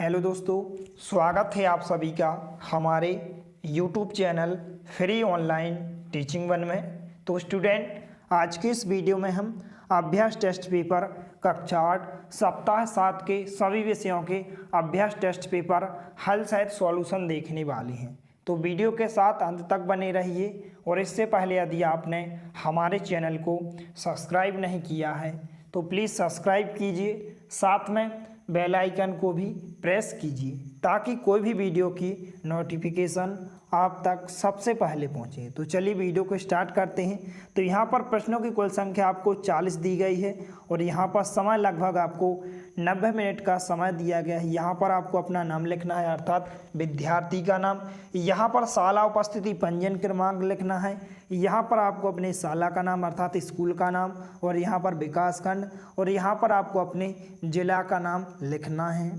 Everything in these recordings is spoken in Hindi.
हेलो दोस्तों, स्वागत है आप सभी का हमारे YouTube channel free online teaching one में। तो स्टूडेंट, आज के इस वीडियो में हम अभ्यास टेस्ट पेपर कक्षा 8 सप्ताह 7 के सभी विषयों के अभ्यास टेस्ट पेपर हल सहित सॉल्यूशन देखने वाले हैं। तो वीडियो के साथ अंत तक बने रहिए। और इससे पहले यदि आपने हमारे चैनल को सब्सक्राइब नहीं किया है तो प्लीज़ सब्सक्राइब कीजिए, साथ में बेल आइकन को भी प्रेस कीजिए ताकि कोई भी वीडियो की नोटिफिकेशन आप तक सबसे पहले पहुंचे। तो चलिए वीडियो को स्टार्ट करते हैं। तो यहाँ पर प्रश्नों की कुल संख्या आपको 40 दी गई है और यहाँ पर समय लगभग आपको 90 मिनट का समय दिया गया है। यहाँ पर आपको अपना नाम लिखना है, अर्थात विद्यार्थी का नाम। यहाँ पर शाला उपस्थिति पंजीयन क्रमांक लिखना है। यहाँ पर आपको अपने शाला का नाम अर्थात स्कूल का नाम, और यहाँ पर विकास खंड, और यहाँ पर आपको अपने जिला का नाम लिखना है।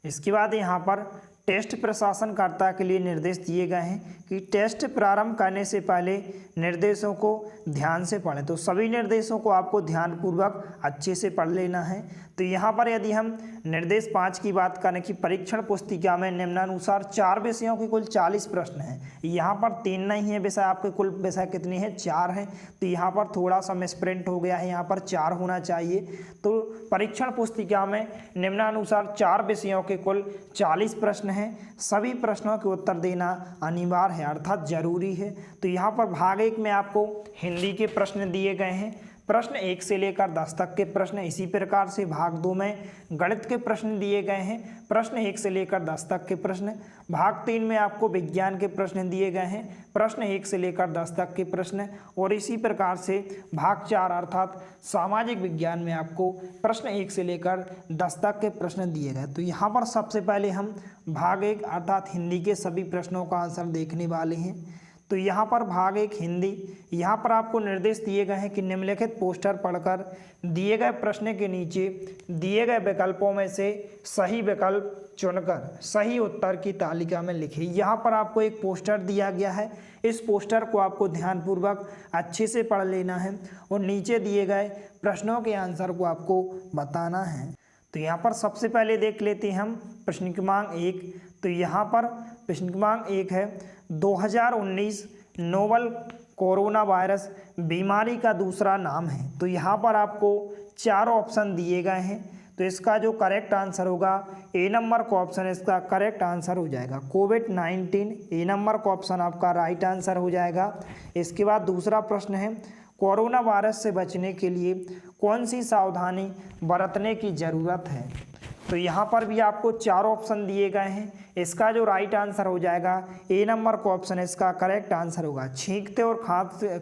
इसके बाद यहाँ पर टेस्ट प्रशासनकर्ता के लिए निर्देश दिए गए हैं कि टेस्ट प्रारंभ करने से पहले निर्देशों को ध्यान से पढ़ें। तो सभी निर्देशों को आपको ध्यानपूर्वक अच्छे से पढ़ लेना है। तो यहाँ पर यदि हम निर्देश 5 की बात करें कि परीक्षण पुस्तिका में निम्नानुसार 4 विषयों के कुल 40 प्रश्न हैं। यहाँ पर 3 नहीं है विषय, आपके कुल विषय कितने हैं? 4 हैं। तो यहाँ पर थोड़ा सा मिसप्रिंट हो गया है, यहाँ पर 4 होना चाहिए। तो परीक्षण पुस्तिका में निम्नानुसार 4 विषयों के कुल 40 प्रश्न हैं। सभी प्रश्नों के उत्तर देना अनिवार्य है अर्थात जरूरी है। तो यहाँ पर भाग 1 में आपको हिंदी के प्रश्न दिए गए हैं। प्रश्न 1 से लेकर 10 तक के प्रश्न। इसी प्रकार से भाग 2 में गणित के प्रश्न दिए गए हैं। प्रश्न 1 से लेकर 10 तक के प्रश्न। भाग 3 में आपको विज्ञान के प्रश्न दिए गए हैं। प्रश्न 1 से लेकर 10 तक के प्रश्न। और इसी प्रकार से भाग 4 अर्थात सामाजिक विज्ञान में आपको प्रश्न 1 से लेकर 10 तक के प्रश्न दिए गए। तो यहाँ पर सबसे पहले हम भाग 1 अर्थात हिंदी के सभी प्रश्नों का आंसर देखने वाले हैं। तो यहाँ पर भाग 1 हिंदी, यहाँ पर आपको निर्देश दिए गए हैं कि निम्नलिखित पोस्टर पढ़कर दिए गए प्रश्न के नीचे दिए गए विकल्पों में से सही विकल्प चुनकर सही उत्तर की तालिका में लिखिए। यहाँ पर आपको एक पोस्टर दिया गया है। इस पोस्टर को आपको ध्यानपूर्वक अच्छे से पढ़ लेना है और नीचे दिए गए प्रश्नों के आंसर को आपको बताना है। तो यहाँ पर सबसे पहले देख लेते हैं हम प्रश्न क्रमांक 1। तो यहाँ पर प्रश्न क्रमांक 1 है 2019 नोवल कोरोना वायरस बीमारी का दूसरा नाम है। तो यहाँ पर आपको 4 ऑप्शन दिए गए हैं। तो इसका जो करेक्ट आंसर होगा ए नंबर का ऑप्शन इसका करेक्ट आंसर हो जाएगा। कोविड-19 ए नंबर का ऑप्शन आपका राइट आंसर हो जाएगा। इसके बाद दूसरा प्रश्न है कोरोना वायरस से बचने के लिए कौन सी सावधानी बरतने की ज़रूरत है। तो यहाँ पर भी आपको 4 ऑप्शन दिए गए हैं। इसका जो राइट आंसर हो जाएगा ए नंबर का ऑप्शन इसका करेक्ट आंसर होगा। छींकते और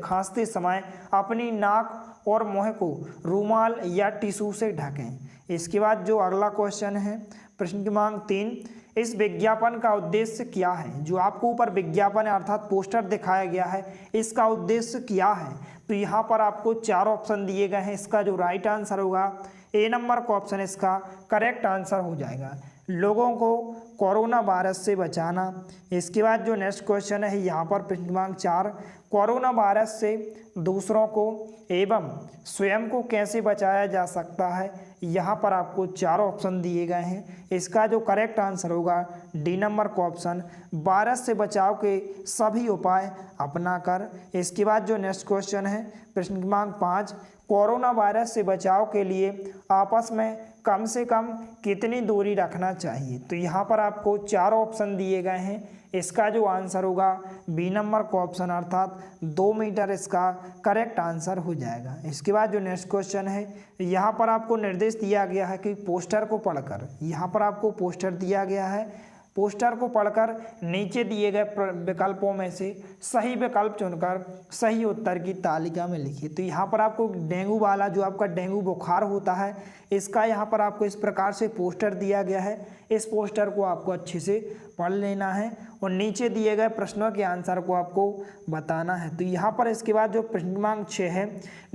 खांसते समय अपनी नाक और मुंह को रूमाल या टिश्यू से ढकें। इसके बाद जो अगला क्वेश्चन है प्रश्न क्रमांक 3, इस विज्ञापन का उद्देश्य क्या है। जो आपको ऊपर विज्ञापन अर्थात पोस्टर दिखाया गया है, इसका उद्देश्य क्या है। तो यहाँ पर आपको 4 ऑप्शन दिए गए हैं। इसका जो राइट आंसर होगा ए नंबर का ऑप्शन इसका करेक्ट आंसर हो जाएगा, लोगों को कोरोना वायरस से बचाना। इसके बाद जो नेक्स्ट क्वेश्चन है यहाँ पर प्रश्न क्रमांक 4, कोरोना वायरस से दूसरों को एवं स्वयं को कैसे बचाया जा सकता है। यहाँ पर आपको 4 ऑप्शन दिए गए हैं। इसका जो करेक्ट आंसर होगा डी नंबर का ऑप्शन, वायरस से बचाव के सभी उपाय अपनाकर। इसके बाद जो नेक्स्ट क्वेश्चन है प्रश्न क्रमांक 5, कोरोना वायरस से बचाव के लिए आपस में कम से कम कितनी दूरी रखना चाहिए। तो यहाँ पर आपको 4 ऑप्शन दिए गए हैं। इसका जो आंसर होगा बी नंबर का ऑप्शन अर्थात 2 मीटर इसका करेक्ट आंसर हो जाएगा। इसके बाद जो नेक्स्ट क्वेश्चन है यहाँ पर आपको निर्देश दिया गया है कि पोस्टर को पढ़कर, यहाँ पर आपको पोस्टर दिया गया है, पोस्टर को पढ़कर नीचे दिए गए विकल्पों में से सही विकल्प चुनकर सही उत्तर की तालिका में लिखिए। तो यहाँ पर आपको डेंगू वाला जो आपका डेंगू बुखार होता है, इसका यहाँ पर आपको इस प्रकार से पोस्टर दिया गया है। इस पोस्टर को आपको अच्छे से पढ़ लेना है और नीचे दिए गए प्रश्नों के आंसर को आपको बताना है। तो यहाँ पर इसके बाद जो प्रश्न क्रमांक 6 है,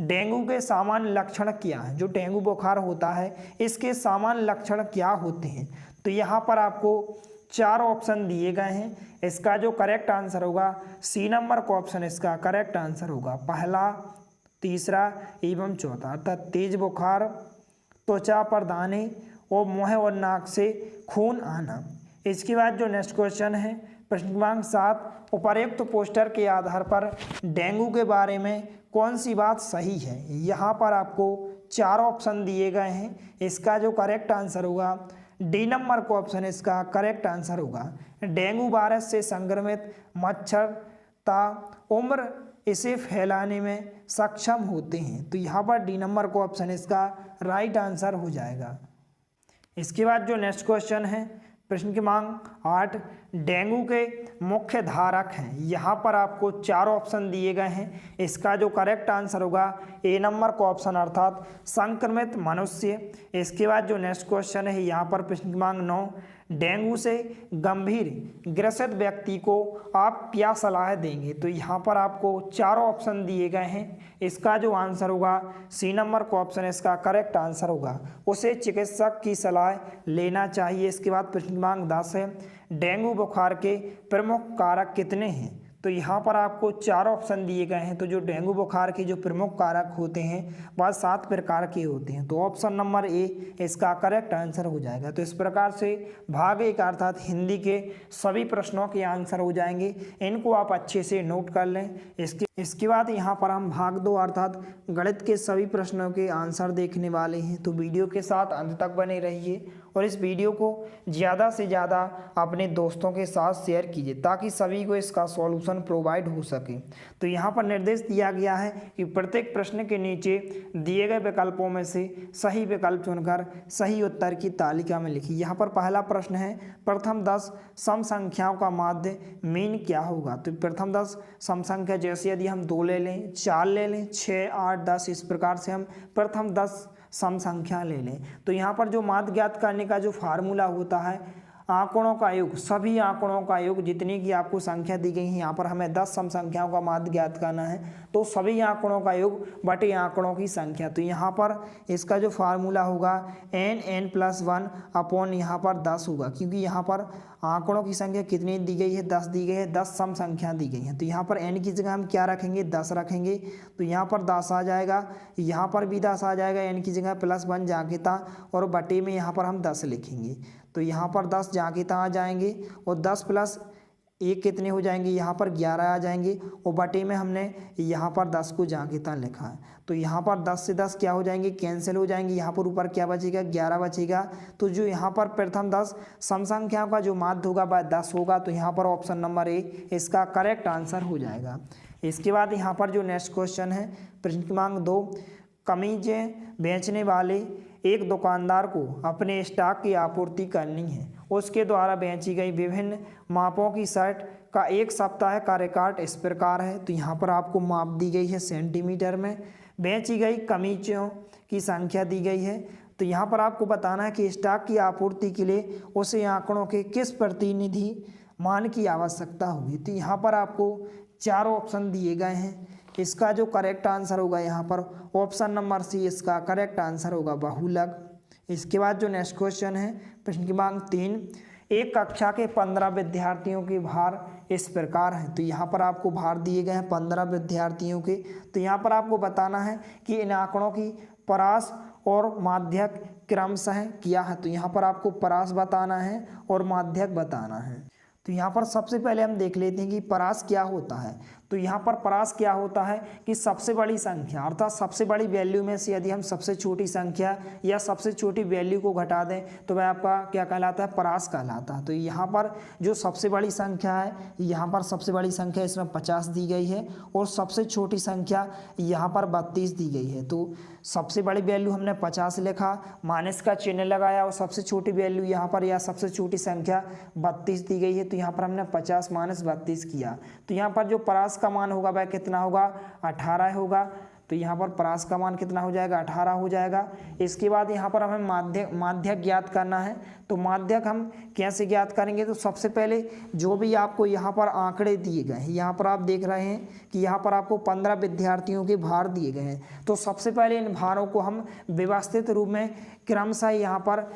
डेंगू के सामान्य लक्षण क्या है। जो डेंगू बुखार होता है इसके सामान्य लक्षण क्या होते हैं। तो यहाँ पर आपको 4 ऑप्शन दिए गए हैं। इसका जो करेक्ट आंसर होगा सी नंबर का ऑप्शन इसका करेक्ट आंसर होगा, पहला, तीसरा एवं चौथा। अर्थात तेज बुखार, त्वचा पर दाने और मुंह और नाक से खून आना। इसके बाद जो नेक्स्ट क्वेश्चन है प्रश्न क्रमांक 7, उपर्युक्त पोस्टर के आधार पर डेंगू के बारे में कौन सी बात सही है। यहाँ पर आपको 4 ऑप्शन दिए गए हैं। इसका जो करेक्ट आंसर होगा डी नंबर का ऑप्शन इसका करेक्ट आंसर होगा। डेंगू वायरस से संक्रमित मच्छर ता उम्र इसे फैलाने में सक्षम होते हैं। तो यहाँ पर डी नंबर का ऑप्शन इसका राइट आंसर हो जाएगा। इसके बाद जो नेक्स्ट क्वेश्चन है प्रश्न क्रमांक 8, डेंगू के मुख्य धारक हैं। यहाँ पर आपको 4 ऑप्शन दिए गए हैं। इसका जो करेक्ट आंसर होगा ए नंबर का ऑप्शन अर्थात संक्रमित मनुष्य। इसके बाद जो नेक्स्ट क्वेश्चन है यहाँ पर प्रश्न क्रमांक 9, डेंगू से गंभीर ग्रसित व्यक्ति को आप क्या सलाह देंगे। तो यहाँ पर आपको 4 ऑप्शन दिए गए हैं। इसका जो आंसर होगा सी नंबर का ऑप्शन इसका करेक्ट आंसर होगा, उसे चिकित्सक की सलाह लेना चाहिए। इसके बाद प्रश्न क्रमांक 10 है, डेंगू बुखार के प्रमुख कारक कितने हैं। तो यहाँ पर आपको 4 ऑप्शन दिए गए हैं। तो जो डेंगू बुखार के जो प्रमुख कारक होते हैं वह 7 प्रकार के होते हैं। तो ऑप्शन नंबर ए इसका करेक्ट आंसर हो जाएगा। तो इस प्रकार से भाग 1 अर्थात हिंदी के सभी प्रश्नों के आंसर हो जाएंगे। इनको आप अच्छे से नोट कर लें। इसके बाद यहाँ पर हम भाग 2 अर्थात गणित के सभी प्रश्नों के आंसर देखने वाले हैं। तो वीडियो के साथ अंत तक बने रहिए और इस वीडियो को ज़्यादा से ज़्यादा अपने दोस्तों के साथ शेयर कीजिए ताकि सभी को इसका सॉल्यूशन प्रोवाइड हो सके। तो यहाँ पर निर्देश दिया गया है कि प्रत्येक प्रश्न के नीचे दिए गए विकल्पों में से सही विकल्प चुनकर सही उत्तर की तालिका में लिखिए। यहाँ पर पहला प्रश्न है, प्रथम 10 सम संख्याओं का माध्य मीन क्या होगा। तो प्रथम 10 सम संख्या जैसे यदि हम 2 ले लें, 4 ले लें, 6, 8, 10 इस प्रकार से हम प्रथम 10 सम संख्या ले लें। तो यहाँ पर जो माध्य ज्ञात करने का जो फार्मूला होता है आंकड़ों का योग, सभी आंकड़ों का योग जितनी की आपको संख्या दी गई है। यहाँ पर हमें 10 सम संख्याओं का माध्य ज्ञात करना है तो सभी आंकड़ों का योग बटे आंकड़ों की संख्या। तो यहाँ पर इसका जो फार्मूला होगा n+1 अपॉन यहाँ पर 10 होगा, क्योंकि यहाँ पर आंकड़ों की संख्या कितनी दी गई है, 10 दी गई है, 10 सम संख्या दी गई है। तो यहाँ पर n की जगह हम क्या रखेंगे, 10 रखेंगे। तो यहाँ पर 10 आ जाएगा, यहाँ पर भी 10 आ जाएगा, n की जगह +1 जाके था और बटे में यहाँ पर हम 10 लिखेंगे। तो यहाँ पर 10 जाके था आ जाएंगे और 10 + 1 कितने हो जाएंगे, यहाँ पर 11 आ जाएंगे और बटे में हमने यहाँ पर 10 को जाके था लिखा है। तो यहाँ पर 10 से 10 क्या हो जाएंगे, कैंसिल हो जाएंगे। यहाँ पर ऊपर क्या बचेगा, 11 बचेगा। तो जो यहाँ पर प्रथम 10 सम संख्याओं का जो माध्य होगा वह 10 होगा। तो यहाँ पर ऑप्शन नंबर ए इसका करेक्ट आंसर हो जाएगा। इसके बाद यहाँ पर जो नेक्स्ट क्वेश्चन है प्रश्न क्रमांक 2, कमीजें बेचने वाले एक दुकानदार को अपने स्टॉक की आपूर्ति करनी है। उसके द्वारा बेची गई विभिन्न मापों की शर्ट का 1 सप्ताह का रिकॉर्ड इस प्रकार है। तो यहाँ पर आपको माप दी गई है सेंटीमीटर में, बेची गई कमीजों की संख्या दी गई है। तो यहाँ पर आपको बताना है कि स्टॉक की आपूर्ति के लिए उसे आंकड़ों के किस प्रतिनिधि मान की आवश्यकता होगी। तो यहाँ पर आपको 4 ऑप्शन दिए गए हैं। इसका जो करेक्ट आंसर होगा यहाँ पर ऑप्शन नंबर सी इसका करेक्ट आंसर होगा, बहुलक। इसके बाद जो नेक्स्ट क्वेश्चन है प्रश्न क्रमांक 3, एक कक्षा के 15 विद्यार्थियों के भार इस प्रकार हैं। तो यहाँ पर आपको भार दिए गए हैं 15 विद्यार्थियों के। तो यहाँ पर आपको बताना है कि इन आंकड़ों की परास और माध्यक क्रमशः क्या है। तो यहाँ पर आपको परास बताना है और माध्यक बताना है। तो यहाँ पर सबसे पहले हम देख लेते हैं कि परास क्या होता है। तो यहाँ पर परास क्या होता है कि सबसे बड़ी संख्या अर्थात सबसे बड़ी वैल्यू में से यदि हम सबसे छोटी संख्या या सबसे छोटी वैल्यू को घटा दें तो वह आपका क्या कहलाता है, परास कहलाता है। तो यहाँ पर जो सबसे बड़ी संख्या है, यहाँ पर सबसे बड़ी संख्या इसमें 50 दी गई है और सबसे छोटी संख्या यहाँ पर 32 दी गई है। तो सबसे बड़ी वैल्यू हमने 50 लिखा, माइनस का चिन्ह लगाया और सबसे छोटी वैल्यू यहाँ पर या सबसे छोटी संख्या 32 दी गई है। तो यहाँ पर हमने 50 - 32 किया। तो यहाँ पर जो परास का मान होगा वह कितना होगा, 18 होगा। तो यहाँ पर परास का मान कितना हो जाएगा, 18 हो जाएगा। इसके बाद यहाँ पर हमें माध्यक ज्ञात करना है। तो माध्यक हम कैसे ज्ञात करेंगे, तो सबसे पहले जो भी आपको यहाँ पर आंकड़े दिए गए हैं, यहाँ पर आप देख रहे हैं कि यहाँ पर आपको 15 विद्यार्थियों के भार दिए गए हैं। तो सबसे पहले इन भारों को हम व्यवस्थित रूप में क्रमशः यहाँ पर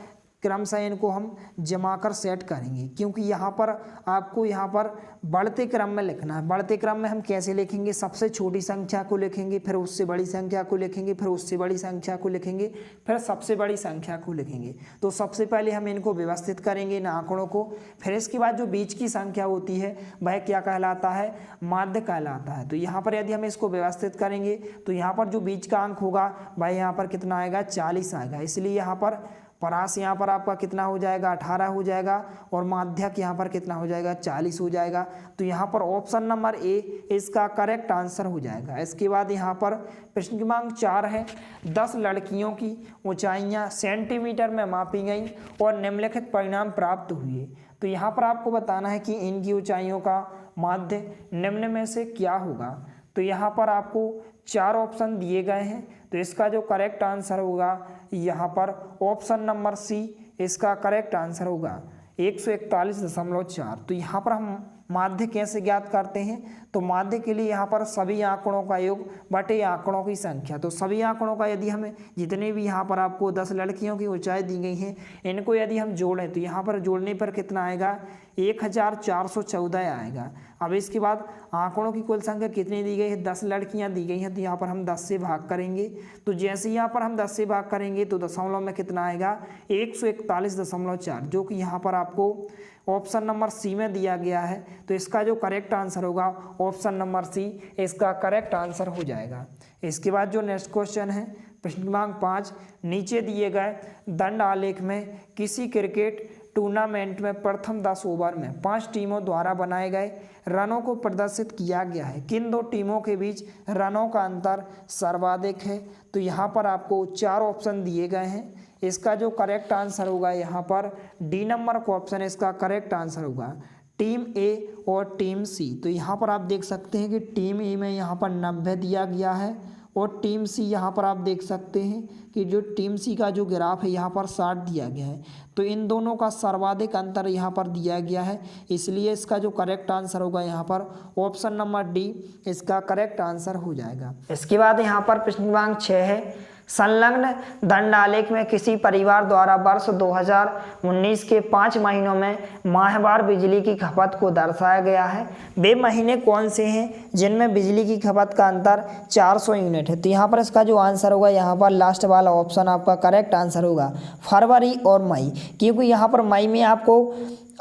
क्रमशः इनको हम जमा कर सेट करेंगे, क्योंकि यहाँ पर आपको यहाँ पर बढ़ते क्रम में लिखना है। बढ़ते क्रम में हम कैसे लिखेंगे, सबसे छोटी संख्या को लिखेंगे, फिर उससे बड़ी संख्या को लिखेंगे, फिर उससे बड़ी संख्या को लिखेंगे, फिर सबसे बड़ी संख्या को लिखेंगे। तो सबसे पहले हम इनको व्यवस्थित करेंगे इन आंकड़ों को, फिर इसके बाद जो बीच की संख्या होती है वह क्या कहलाता है, माध्य कहलाता है। तो यहाँ पर यदि हम इसको व्यवस्थित करेंगे तो यहाँ पर जो बीच का अंक होगा वह यहाँ पर कितना आएगा, 40 आएगा। इसलिए यहाँ पर परास यहाँ पर आपका कितना हो जाएगा, 18 हो जाएगा, और माध्यक यहाँ पर कितना हो जाएगा, 40 हो जाएगा। तो यहाँ पर ऑप्शन नंबर ए इसका करेक्ट आंसर हो जाएगा। इसके बाद यहाँ पर प्रश्न क्रमांक 4 है, 10 लड़कियों की ऊंचाइयाँ सेंटीमीटर में मापी गई और निम्नलिखित परिणाम प्राप्त हुए। तो यहाँ पर आपको बताना है कि इनकी ऊंचाइयों का माध्य निम्न में से क्या होगा। तो यहाँ पर आपको 4 ऑप्शन दिए गए हैं, तो इसका जो करेक्ट आंसर होगा यहाँ पर ऑप्शन नंबर सी इसका करेक्ट आंसर होगा 141.4। तो यहाँ पर हम माध्य कैसे ज्ञात करते हैं, तो माध्य के लिए यहाँ पर सभी आंकड़ों का योग बटे आंकड़ों की संख्या। तो सभी आंकड़ों का यदि हमें जितने भी यहाँ पर आपको 10 लड़कियों की ऊंचाई दी गई हैं इनको यदि हम जोड़ें तो यहाँ पर जोड़ने पर कितना आएगा, 1414 आएगा। अब इसके बाद आंकड़ों की कुल संख्या कितनी दी गई है, 10 लड़कियां दी गई हैं, तो यहाँ पर हम 10 से भाग करेंगे। तो जैसे ही यहाँ पर हम 10 से भाग करेंगे तो दशमलव में कितना आएगा, 141.4, जो कि यहाँ पर आपको ऑप्शन नंबर सी में दिया गया है। तो इसका जो करेक्ट आंसर होगा ऑप्शन नंबर सी इसका करेक्ट आंसर हो जाएगा। इसके बाद जो नेक्स्ट क्वेश्चन है प्रश्न क्रमांक 5, नीचे दिए गए दंड आलेख में किसी क्रिकेट टूर्नामेंट में प्रथम 10 ओवर में 5 टीमों द्वारा बनाए गए रनों को प्रदर्शित किया गया है, किन 2 टीमों के बीच रनों का अंतर सर्वाधिक है। तो यहाँ पर आपको 4 ऑप्शन दिए गए हैं, इसका जो करेक्ट आंसर होगा यहाँ पर डी नंबर का ऑप्शन इसका करेक्ट आंसर होगा, टीम ए और टीम सी। तो यहाँ पर आप देख सकते हैं कि टीम ए में यहाँ पर 90 दिया गया है और टीम सी यहाँ पर आप देख सकते हैं कि जो टीम सी का जो ग्राफ है यहाँ पर 60 दिया गया है। तो इन दोनों का सर्वाधिक अंतर यहाँ पर दिया गया है, इसलिए इसका जो करेक्ट आंसर होगा यहाँ पर ऑप्शन नंबर डी इसका करेक्ट आंसर हो जाएगा। इसके बाद यहाँ पर प्रश्न क्रमांक 6 है, संलग्न दंड आलेख में किसी परिवार द्वारा वर्ष 2019 के 5 महीनों में माहवार बिजली की खपत को दर्शाया गया है। वे महीने कौन से हैं जिनमें बिजली की खपत का अंतर 400 यूनिट है। तो यहाँ पर इसका जो आंसर होगा यहाँ पर लास्ट वाला ऑप्शन आपका करेक्ट आंसर होगा, फरवरी और मई, क्योंकि यहाँ पर मई में आपको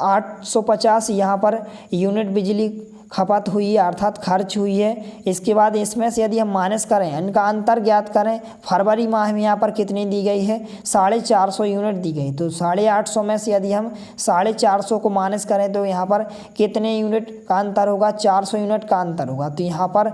850 यहाँ पर यूनिट बिजली खपत हुई है अर्थात खर्च हुई है। इसके बाद इसमें से यदि हम माइनस करें, इनका अंतर ज्ञात करें, फरवरी माह में यहाँ पर कितनी दी गई है, 450 यूनिट दी गई। तो 850 में से यदि हम 450 को माइनस करें तो यहाँ पर कितने यूनिट का अंतर होगा, 400 यूनिट का अंतर होगा। तो यहाँ पर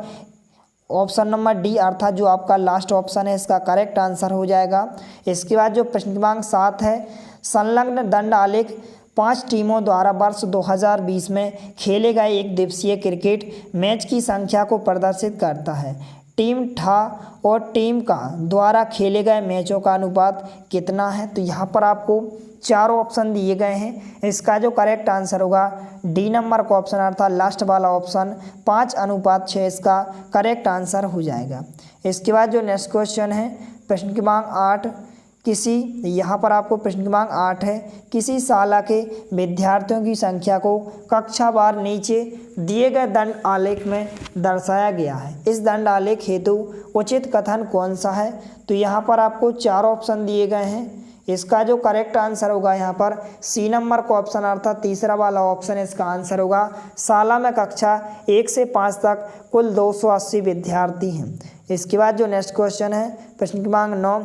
ऑप्शन नंबर डी अर्थात जो आपका लास्ट ऑप्शन है इसका करेक्ट आंसर हो जाएगा। इसके बाद जो प्रश्न क्रमांक 7 है, संलग्न दंड आलेख 5 टीमों द्वारा वर्ष 2020 में खेले गए एक दिवसीय क्रिकेट मैच की संख्या को प्रदर्शित करता है। टीम ठा और टीम का द्वारा खेले गए मैचों का अनुपात कितना है। तो यहाँ पर आपको 4 ऑप्शन दिए गए हैं, इसका जो करेक्ट आंसर होगा डी नंबर का ऑप्शन अर्थात लास्ट वाला ऑप्शन 5:6 इसका करेक्ट आंसर हो जाएगा। इसके बाद जो नेक्स्ट क्वेश्चन है प्रश्न क्रमांक 8, यहाँ पर आपको प्रश्न क्रमांक 8 है, किसी शाला के विद्यार्थियों की संख्या को कक्षावार नीचे दिए गए दंड आलेख में दर्शाया गया है। इस दंड आलेख हेतु उचित कथन कौन सा है। तो यहाँ पर आपको 4 ऑप्शन दिए गए हैं, इसका जो करेक्ट आंसर होगा यहाँ पर सी नंबर का ऑप्शन अर्थात तीसरा वाला ऑप्शन इसका आंसर होगा। शाला में कक्षा 1 से 5 तक कुल 280 विद्यार्थी हैं। इसके बाद जो नेक्स्ट क्वेश्चन है प्रश्न क्रमांक 9,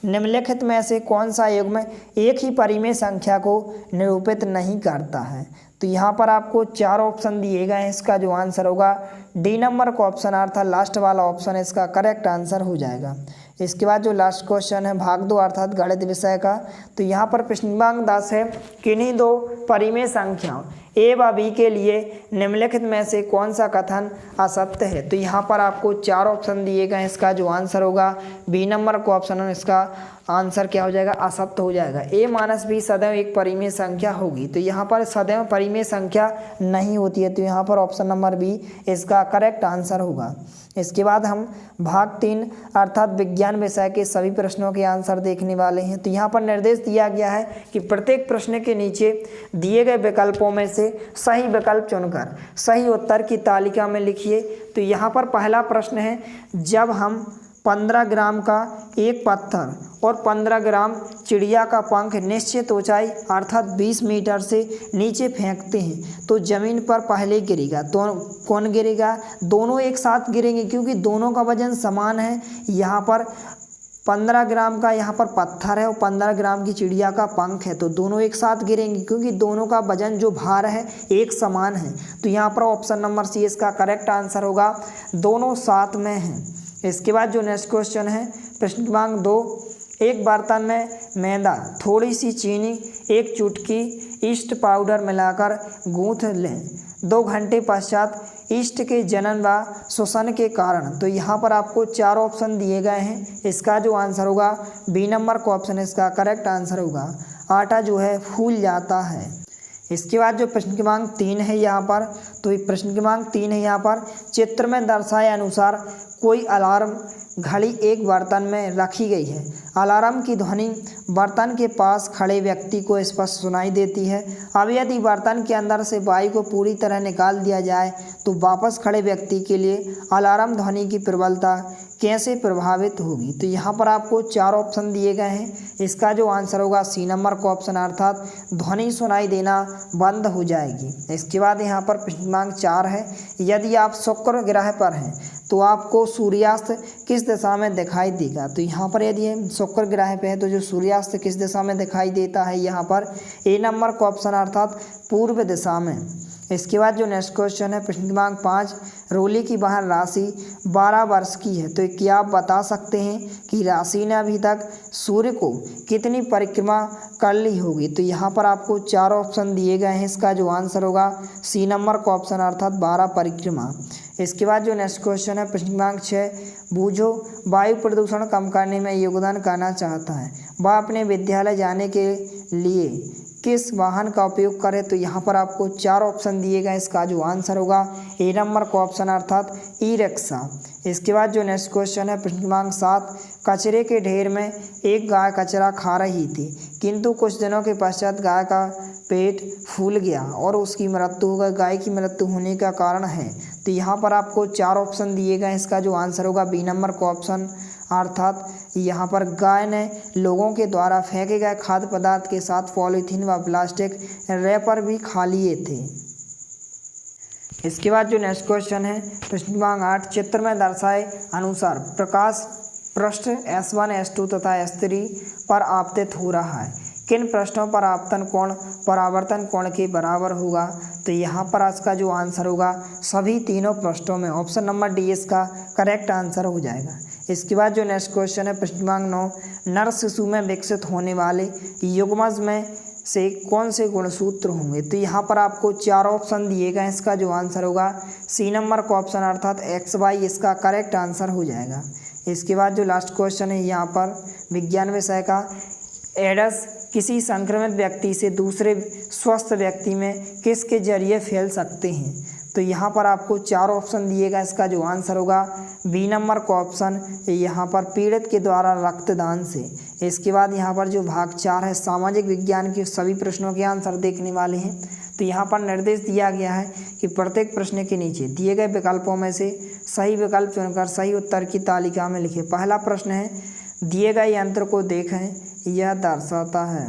निम्नलिखित में से कौन सा युग्म एक ही परिमेय संख्या को निरूपित नहीं करता है। तो यहाँ पर आपको 4 ऑप्शन दिए गए हैं, इसका जो आंसर होगा डी नंबर का ऑप्शन अर्थात लास्ट वाला ऑप्शन इसका करेक्ट आंसर हो जाएगा। इसके बाद जो लास्ट क्वेश्चन है भाग 2 अर्थात गणित विषय का, तो यहाँ पर प्रश्न क्रमांक 10 है, किन्हीं 2 परिमेय संख्याओं ए व बी के लिए निम्नलिखित में से कौन सा कथन असत्य है। तो यहाँ पर आपको 4 ऑप्शन दिए गए हैं, इसका जो आंसर होगा बी नंबर का ऑप्शन है इसका आंसर क्या हो जाएगा, असत्य हो जाएगा। a माइनस बी सदैव एक परिमेय संख्या होगी, तो यहाँ पर सदैव परिमेय संख्या नहीं होती है, तो यहाँ पर ऑप्शन नंबर बी इसका करेक्ट आंसर होगा। इसके बाद हम भाग 3 अर्थात विज्ञान विषय के सभी प्रश्नों के आंसर देखने वाले हैं। तो यहाँ पर निर्देश दिया गया है कि प्रत्येक प्रश्न के नीचे दिए गए विकल्पों में से सही विकल्प चुनकर सही उत्तर की तालिका में लिखिए। तो यहाँ पर पहला प्रश्न है, जब हम 15 ग्राम का एक पत्थर और 15 ग्राम चिड़िया का पंख निश्चित ऊंचाई अर्थात 20 मीटर से नीचे फेंकते हैं तो ज़मीन पर पहले गिरेगा, तो कौन गिरेगा, दोनों एक साथ गिरेंगे क्योंकि दोनों का वजन समान है। यहाँ पर 15 ग्राम का यहाँ पर पत्थर है और 15 ग्राम की चिड़िया का पंख है, तो दोनों एक साथ गिरेंगे क्योंकि दोनों का वजन जो भार है एक समान है। तो यहाँ पर ऑप्शन नंबर सी इसका करेक्ट आंसर होगा, दोनों साथ में हैं। इसके बाद जो नेक्स्ट क्वेश्चन है प्रश्न क्रमांक 2, एक बर्तन में मैदा, थोड़ी सी चीनी, एक चुटकी ईस्ट पाउडर मिलाकर गूंथ लें। 2 घंटे पश्चात ईस्ट के जनन व शोषण के कारण, तो यहाँ पर आपको 4 ऑप्शन दिए गए हैं। इसका जो आंसर होगा बी नंबर का ऑप्शन इसका करेक्ट आंसर होगा, आटा जो है फूल जाता है। इसके बाद जो प्रश्न क्रमांक 3 है यहाँ पर, तो प्रश्न क्रमांक 3 है यहाँ पर, चित्र में दर्शाए अनुसार कोई अलार्म घड़ी एक बर्तन में रखी गई है। अलार्म की ध्वनि बर्तन के पास खड़े व्यक्ति को स्पष्ट सुनाई देती है। अब यदि बर्तन के अंदर से वायु को पूरी तरह निकाल दिया जाए तो वापस खड़े व्यक्ति के लिए अलार्म ध्वनि की प्रबलता कैसे प्रभावित होगी। तो यहाँ पर आपको 4 ऑप्शन दिए गए हैं। इसका जो आंसर होगा सी नंबर का ऑप्शन, अर्थात ध्वनि सुनाई देना बंद हो जाएगी। इसके बाद यहाँ पर प्रश्न क्रमांक 4 है, यदि आप शुक्र ग्रह पर हैं तो आपको सूर्यास्त किस दिशा में दिखाई देगा। तो यहाँ पर यदि हम शुक्र ग्रह पे है तो जो सूर्यास्त किस दिशा में दिखाई देता है, यहाँ पर ए नंबर का ऑप्शन, अर्थात पूर्व दिशा में। इसके बाद जो नेक्स्ट क्वेश्चन है प्रश्न क्रमांक 5, रोली की बहन राशि 12 वर्ष की है, तो क्या आप बता सकते हैं कि राशि ने अभी तक सूर्य को कितनी परिक्रमा कर ली होगी। तो यहाँ पर आपको 4 ऑप्शन दिए गए हैं। इसका जो आंसर होगा सी नंबर का ऑप्शन, अर्थात 12 परिक्रमा। इसके बाद जो नेक्स्ट क्वेश्चन है प्रश्न क्रमांक 6, बूझो वायु प्रदूषण कम करने में योगदान करना चाहता है, वह अपने विद्यालय जाने के लिए किस वाहन का उपयोग करे। तो यहाँ पर आपको 4 ऑप्शन दिए गए। इसका जो आंसर होगा ए नंबर का ऑप्शन, अर्थात ई रिक्शा। इसके बाद जो नेक्स्ट क्वेश्चन है प्रश्न क्रमांक 7, कचरे के ढेर में एक गाय कचरा खा रही थी किंतु कुछ दिनों के पश्चात गाय का पेट फूल गया और उसकी मृत्यु हो गई। गाय की मृत्यु होने का कारण है, तो यहाँ पर आपको 4 ऑप्शन दिए गए। इसका जो आंसर होगा बी नंबर का ऑप्शन, अर्थात यहाँ पर गाय ने लोगों के द्वारा फेंके गए खाद्य पदार्थ के साथ पॉलीथीन व प्लास्टिक रैपर भी खा लिए थे। इसके बाद जो नेक्स्ट क्वेश्चन है प्रश्न क्रमांक 8, चित्र में दर्शाए अनुसार प्रकाश पृष्ठ S1 S2 तथा S3 पर आपतित हो रहा है, किन पृष्ठों पर आपतन कोण परावर्तन कोण के बराबर होगा। तो यहाँ पर आज का जो आंसर होगा सभी तीनों पृष्ठों में, ऑप्शन नंबर डी इसका करेक्ट आंसर हो जाएगा। इसके बाद जो नेक्स्ट क्वेश्चन है प्रश्न क्रमांक 9, नर शिशु में विकसित होने वाले युग्मज में से कौन से गुणसूत्र होंगे। तो यहाँ पर आपको 4 ऑप्शन दिए गए। इसका जो आंसर होगा सी नंबर का ऑप्शन, अर्थात XY इसका करेक्ट आंसर हो जाएगा। इसके बाद जो लास्ट क्वेश्चन है यहाँ पर विज्ञान विषय का, एड्स किसी संक्रमित व्यक्ति से दूसरे स्वस्थ व्यक्ति में किसके जरिए फैल सकते हैं। तो यहाँ पर आपको 4 ऑप्शन दिएगा। इसका जो आंसर होगा बी नंबर का ऑप्शन, यहाँ पर पीड़ित के द्वारा रक्तदान से। इसके बाद यहाँ पर जो भाग 4 है सामाजिक विज्ञान के सभी प्रश्नों के आंसर देखने वाले हैं। तो यहाँ पर निर्देश दिया गया है कि प्रत्येक प्रश्न के नीचे दिए गए विकल्पों में से सही विकल्प चुनकर सही उत्तर की तालिका में लिखें। पहला प्रश्न है, दिए गए यंत्र को देखें, यह दर्शाता है।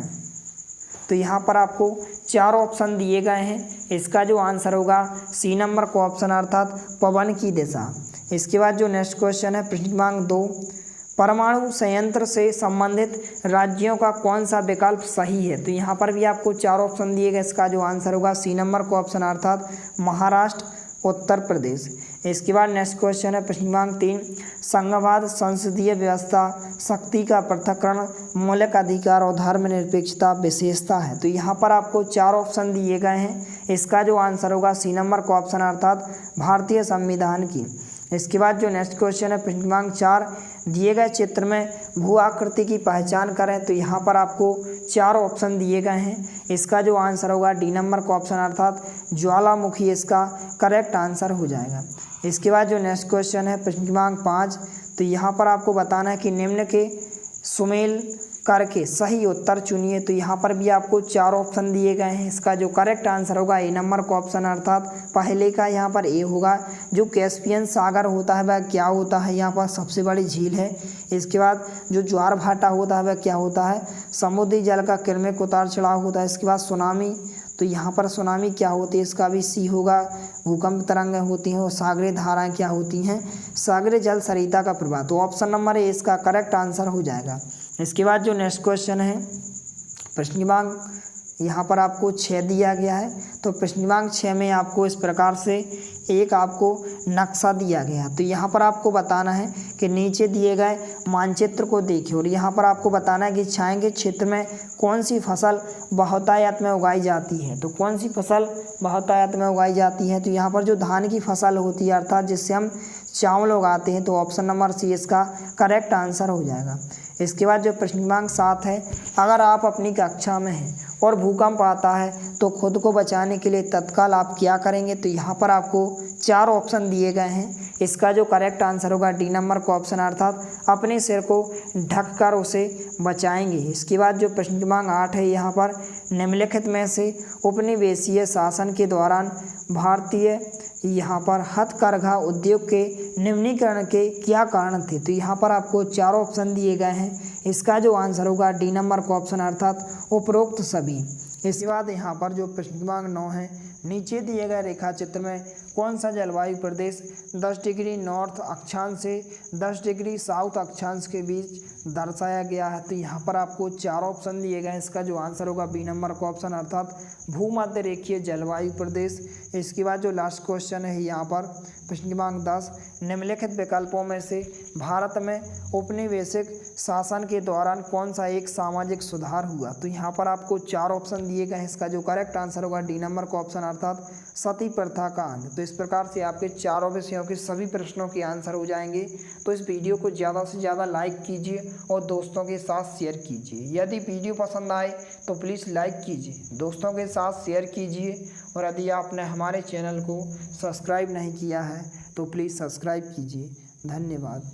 तो यहाँ पर आपको 4 ऑप्शन दिए गए हैं। इसका जो आंसर होगा सी नंबर का ऑप्शन, अर्थात पवन की दिशा। इसके बाद जो नेक्स्ट क्वेश्चन है प्रश्न क्रमांक 2, परमाणु संयंत्र से संबंधित राज्यों का कौन सा विकल्प सही है। तो यहाँ पर भी आपको 4 ऑप्शन दिए गए। इसका जो आंसर होगा सी नंबर का ऑप्शन, अर्थात महाराष्ट्र, उत्तर प्रदेश। इसके बाद नेक्स्ट क्वेश्चन है प्रश्न क्रमांक 3, संघवाद संसदीय व्यवस्था शक्ति का पृथक्करण मौलिक अधिकार और धर्मनिरपेक्षता विशेषता है। तो यहाँ पर आपको 4 ऑप्शन दिए गए हैं। इसका जो आंसर होगा सी नंबर का ऑप्शन, अर्थात भारतीय संविधान की। इसके बाद जो नेक्स्ट क्वेश्चन है प्रश्न क्रमांक 4, दिए गए चित्र में भू आकृति की पहचान करें। तो यहाँ पर आपको 4 ऑप्शन दिए गए हैं। इसका जो आंसर होगा डी नंबर का ऑप्शन अर्थात ज्वालामुखी इसका करेक्ट आंसर हो जाएगा। इसके बाद जो नेक्स्ट क्वेश्चन है प्रश्न क्रमांक 5। तो यहाँ पर आपको बताना है कि निम्न के सुमेल करके सही उत्तर चुनिए। तो यहाँ पर भी आपको 4 ऑप्शन दिए गए हैं। इसका जो करेक्ट आंसर होगा ए नंबर का ऑप्शन अर्थात पहले का यहाँ पर ए होगा। जो कैस्पियन सागर होता है वह क्या होता है, यहाँ पर सबसे बड़ी झील है। इसके बाद जो ज्वार भाटा होता है वह क्या होता है, समुद्री जल का क्रमिक उतार चढ़ाव होता है। इसके बाद सुनामी, तो यहाँ पर सुनामी क्या होती है, इसका भी सी होगा। भूकंप तरंगें होती हैं और सागरीय धाराएं क्या होती हैं, सागरीय जल सरिता का प्रवाह। तो ऑप्शन नंबर ए इसका करेक्ट आंसर हो जाएगा। इसके बाद जो नेक्स्ट क्वेश्चन है प्रश्न क्रमांक यहाँ पर आपको 6 दिया गया है। तो प्रश्न क्रमांक 6 में आपको इस प्रकार से एक आपको नक्शा दिया गया है। तो यहाँ पर आपको बताना है कि नीचे दिए गए मानचित्र को देखिए और यहाँ पर आपको बताना है कि छाया के क्षेत्र में कौन सी फसल बहुतायत में उगाई जाती है। तो कौन सी फसल बहुतायत में उगाई जाती है, तो यहाँ पर जो धान की फसल होती है अर्थात जिससे हम चावल उगाते हैं, तो ऑप्शन नंबर सी इसका करेक्ट आंसर हो जाएगा। इसके बाद जो प्रश्न क्रमांक 7 है, अगर आप अपनी कक्षा में हैं और भूकंप आता है तो खुद को बचाने के लिए तत्काल आप क्या करेंगे। तो यहाँ पर आपको 4 ऑप्शन दिए गए हैं। इसका जो करेक्ट आंसर होगा डी नंबर का ऑप्शन अर्थात अपने सिर को ढककर उसे बचाएंगे। इसके बाद जो प्रश्न क्रमांक 8 है, यहाँ पर निम्नलिखित में से उपनिवेशीय शासन के दौरान भारतीय यहाँ पर हथकरघा उद्योग के निम्नीकरण के क्या कारण थे। तो यहाँ पर आपको 4 ऑप्शन दिए गए हैं। इसका जो आंसर होगा डी नंबर का ऑप्शन अर्थात उपरोक्त सभी। इसके बाद यहाँ पर जो प्रश्न क्रमांक 9 है, नीचे दिए गए रेखा चित्र में कौन सा जलवायु प्रदेश 10 डिग्री नॉर्थ अक्षांश से 10 डिग्री साउथ अक्षांश के बीच दर्शाया गया है। तो यहाँ पर आपको 4 ऑप्शन दिए गए हैं। इसका जो आंसर होगा बी नंबर का ऑप्शन अर्थात भूमध्य रेखीय जलवायु प्रदेश। इसके बाद जो लास्ट क्वेश्चन है यहाँ पर प्रश्न क्रमांक 10, निम्नलिखित विकल्पों में से भारत में औपनिवेशिक शासन के दौरान कौन सा एक सामाजिक सुधार हुआ। तो यहाँ पर आपको 4 ऑप्शन दिए गए हैं। इसका जो करेक्ट आंसर होगा डी नंबर का ऑप्शन अर्थात सती प्रथा का अंत। तो इस प्रकार से आपके चारों विषयों के सभी प्रश्नों के आंसर हो जाएंगे। तो इस वीडियो को ज़्यादा से ज़्यादा लाइक कीजिए और दोस्तों के साथ शेयर कीजिए। यदि वीडियो पसंद आए तो प्लीज़ लाइक कीजिए, दोस्तों के साथ शेयर कीजिए और यदि आपने हमारे चैनल को सब्सक्राइब नहीं किया है तो प्लीज़ सब्सक्राइब कीजिए। धन्यवाद।